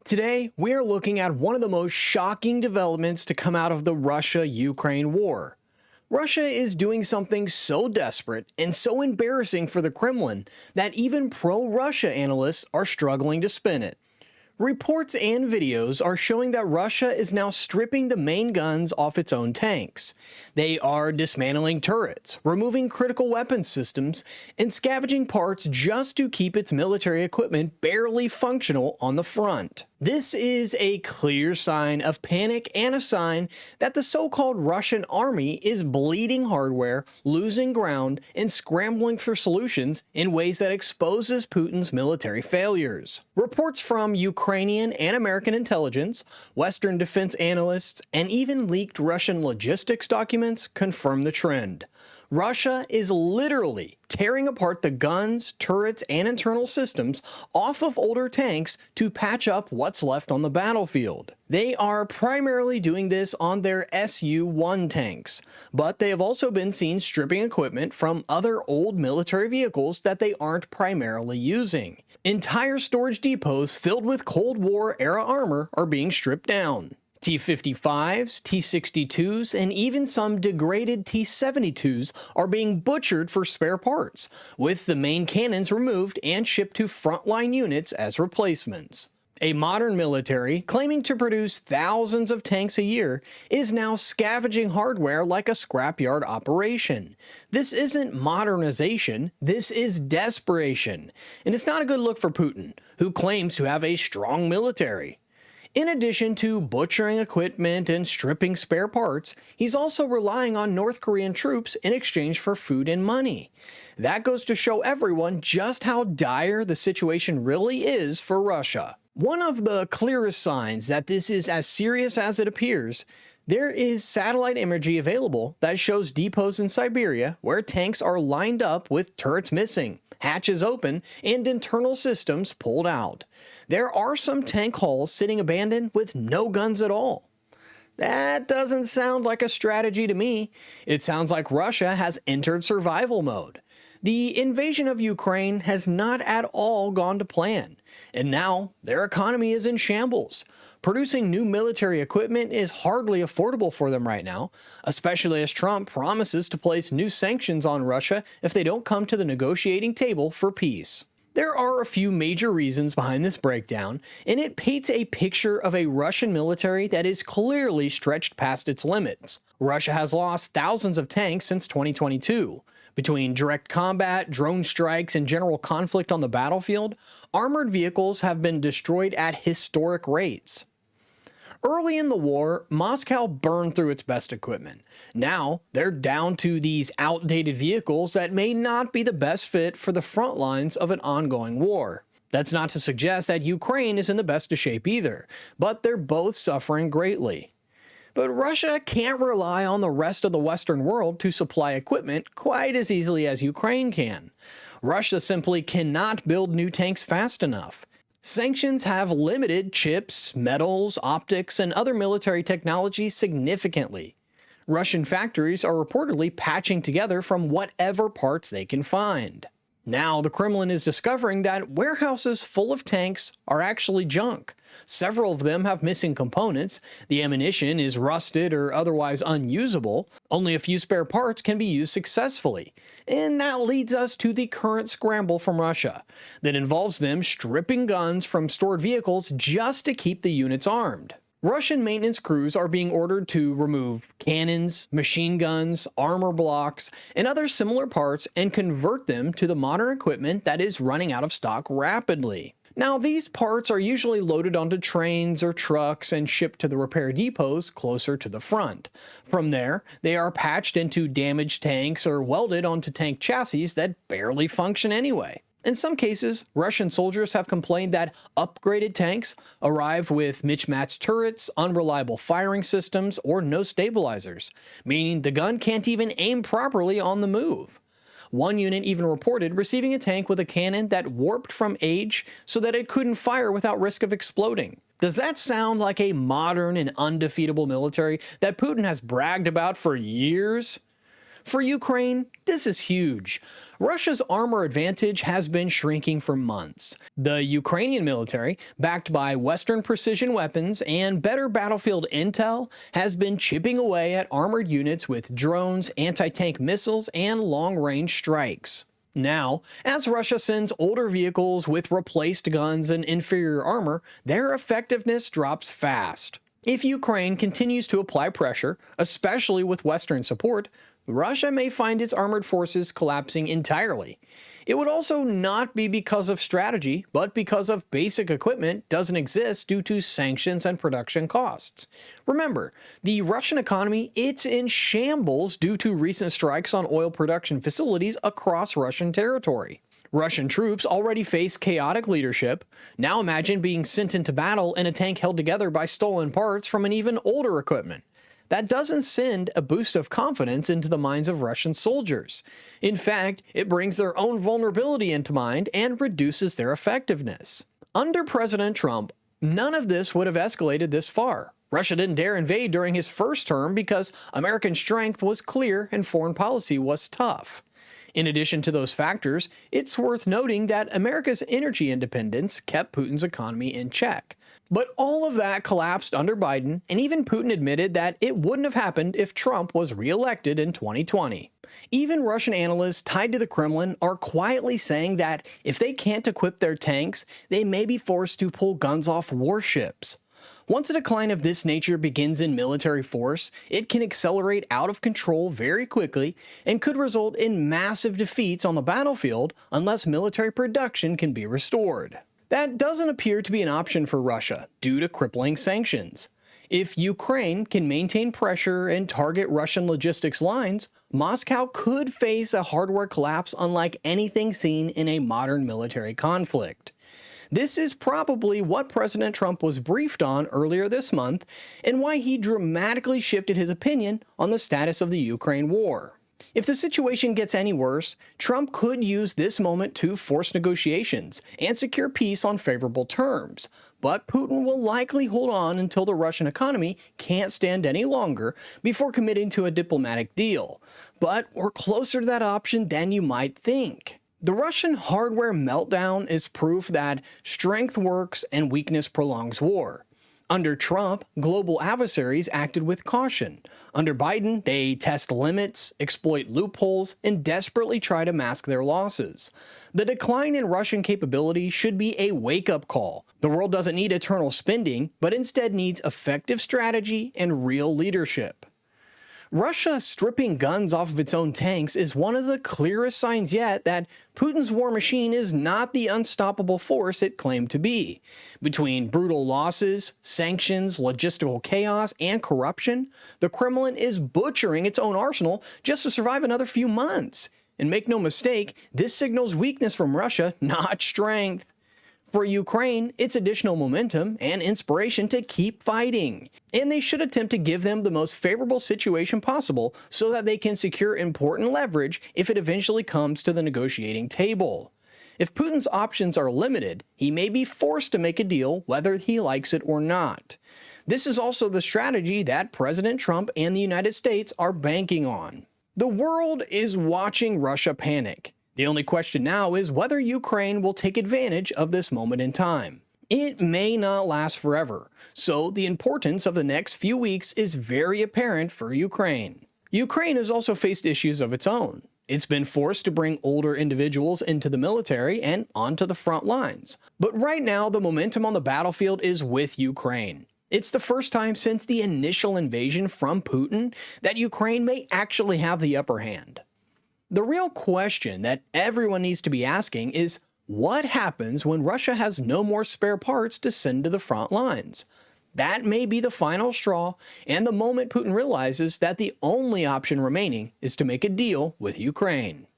Today, we are looking at one of the most shocking developments to come out of the Russia-Ukraine war. Russia is doing something so desperate and so embarrassing for the Kremlin that even pro-Russia analysts are struggling to spin it. Reports and videos are showing that Russia is now stripping the main guns off its own tanks. They are dismantling turrets, removing critical weapons systems, and scavenging parts just to keep its military equipment barely functional on the front. This is a clear sign of panic and a sign that the so-called Russian army is bleeding hardware, losing ground, and scrambling for solutions in ways that exposes Putin's military failures. Reports from Ukrainian and American intelligence, Western defense analysts, and even leaked Russian logistics documents confirm the trend. Russia is literally tearing apart the guns, turrets, and internal systems off of older tanks to patch up what's left on the battlefield. They are primarily doing this on their Su-1 tanks, but they have also been seen stripping equipment from other old military vehicles that they aren't primarily using. Entire storage depots filled with Cold War-era armor are being stripped down. T-55s, T-62s, and even some degraded T-72s are being butchered for spare parts, with the main cannons removed and shipped to frontline units as replacements. A modern military, claiming to produce thousands of tanks a year, is now scavenging hardware like a scrapyard operation. This isn't modernization, this is desperation. And it's not a good look for Putin, who claims to have a strong military. In addition to butchering equipment and stripping spare parts, he's also relying on North Korean troops in exchange for food and money. That goes to show everyone just how dire the situation really is for Russia. One of the clearest signs that this is as serious as it appears, there is satellite imagery available that shows depots in Siberia where tanks are lined up with turrets missing, hatches open, and internal systems pulled out. There are some tank hulls sitting abandoned with no guns at all. That doesn't sound like a strategy to me. It sounds like Russia has entered survival mode. The invasion of Ukraine has not at all gone to plan, and now their economy is in shambles. Producing new military equipment is hardly affordable for them right now, especially as Trump promises to place new sanctions on Russia if they don't come to the negotiating table for peace. There are a few major reasons behind this breakdown, and it paints a picture of a Russian military that is clearly stretched past its limits. Russia has lost thousands of tanks since 2022. Between direct combat, drone strikes, and general conflict on the battlefield, armored vehicles have been destroyed at historic rates. Early in the war, Moscow burned through its best equipment. Now, they're down to these outdated vehicles that may not be the best fit for the front lines of an ongoing war. That's not to suggest that Ukraine is in the best of shape either, but they're both suffering greatly. But Russia can't rely on the rest of the Western world to supply equipment quite as easily as Ukraine can. Russia simply cannot build new tanks fast enough. Sanctions have limited chips, metals, optics, and other military technology significantly. Russian factories are reportedly patching together from whatever parts they can find. Now, the Kremlin is discovering that warehouses full of tanks are actually junk. Several of them have missing components, the ammunition is rusted or otherwise unusable, only a few spare parts can be used successfully. And that leads us to the current scramble from Russia, that involves them stripping guns from stored vehicles just to keep the units armed. Russian maintenance crews are being ordered to remove cannons, machine guns, armor blocks, and other similar parts and convert them to the modern equipment that is running out of stock rapidly. Now, these parts are usually loaded onto trains or trucks and shipped to the repair depots closer to the front. From there, they are patched into damaged tanks or welded onto tank chassis that barely function anyway. In some cases, Russian soldiers have complained that upgraded tanks arrive with mismatched turrets, unreliable firing systems, or no stabilizers, meaning the gun can't even aim properly on the move. One unit even reported receiving a tank with a cannon that warped from age so that it couldn't fire without risk of exploding. Does that sound like a modern and undefeatable military that Putin has bragged about for years? For Ukraine, this is huge. Russia's armor advantage has been shrinking for months. The Ukrainian military, backed by Western precision weapons and better battlefield intel, has been chipping away at armored units with drones, anti-tank missiles, and long-range strikes. Now, as Russia sends older vehicles with replaced guns and inferior armor, their effectiveness drops fast. If Ukraine continues to apply pressure, especially with Western support, Russia may find its armored forces collapsing entirely. It would also not be because of strategy, but because of basic equipment doesn't exist due to sanctions and production costs. Remember, the Russian economy, it's in shambles due to recent strikes on oil production facilities across Russian territory. Russian troops already face chaotic leadership. Now imagine being sent into battle in a tank held together by stolen parts from an even older equipment. That doesn't send a boost of confidence into the minds of Russian soldiers. In fact, it brings their own vulnerability into mind and reduces their effectiveness. Under President Trump, none of this would have escalated this far. Russia didn't dare invade during his first term because American strength was clear and foreign policy was tough. In addition to those factors, it's worth noting that America's energy independence kept Putin's economy in check. But all of that collapsed under Biden, and even Putin admitted that it wouldn't have happened if Trump was re-elected in 2020. Even Russian analysts tied to the Kremlin are quietly saying that if they can't equip their tanks, they may be forced to pull guns off warships. Once a decline of this nature begins in military force, it can accelerate out of control very quickly and could result in massive defeats on the battlefield unless military production can be restored. That doesn't appear to be an option for Russia due to crippling sanctions. If Ukraine can maintain pressure and target Russian logistics lines, Moscow could face a hardware collapse unlike anything seen in a modern military conflict. This is probably what President Trump was briefed on earlier this month and why he dramatically shifted his opinion on the status of the Ukraine war. If the situation gets any worse, Trump could use this moment to force negotiations and secure peace on favorable terms. But Putin will likely hold on until the Russian economy can't stand any longer before committing to a diplomatic deal. But we're closer to that option than you might think. The Russian hardware meltdown is proof that strength works and weakness prolongs war. Under Trump, global adversaries acted with caution. Under Biden, they test limits, exploit loopholes, and desperately try to mask their losses. The decline in Russian capability should be a wake-up call. The world doesn't need eternal spending, but instead needs effective strategy and real leadership. Russia stripping guns off of its own tanks is one of the clearest signs yet that Putin's war machine is not the unstoppable force it claimed to be. Between brutal losses, sanctions, logistical chaos, and corruption, the Kremlin is butchering its own arsenal just to survive another few months. And make no mistake, this signals weakness from Russia, not strength. For Ukraine, it's additional momentum and inspiration to keep fighting. And they should attempt to give them the most favorable situation possible so that they can secure important leverage if it eventually comes to the negotiating table. If Putin's options are limited, he may be forced to make a deal whether he likes it or not. This is also the strategy that President Trump and the United States are banking on. The world is watching Russia panic. The only question now is whether Ukraine will take advantage of this moment in time. It may not last forever, so the importance of the next few weeks is very apparent for Ukraine. Ukraine has also faced issues of its own. It's been forced to bring older individuals into the military and onto the front lines. But right now, the momentum on the battlefield is with Ukraine. It's the first time since the initial invasion from Putin that Ukraine may actually have the upper hand. The real question that everyone needs to be asking is, what happens when Russia has no more spare parts to send to the front lines? That may be the final straw, and the moment Putin realizes that the only option remaining is to make a deal with Ukraine.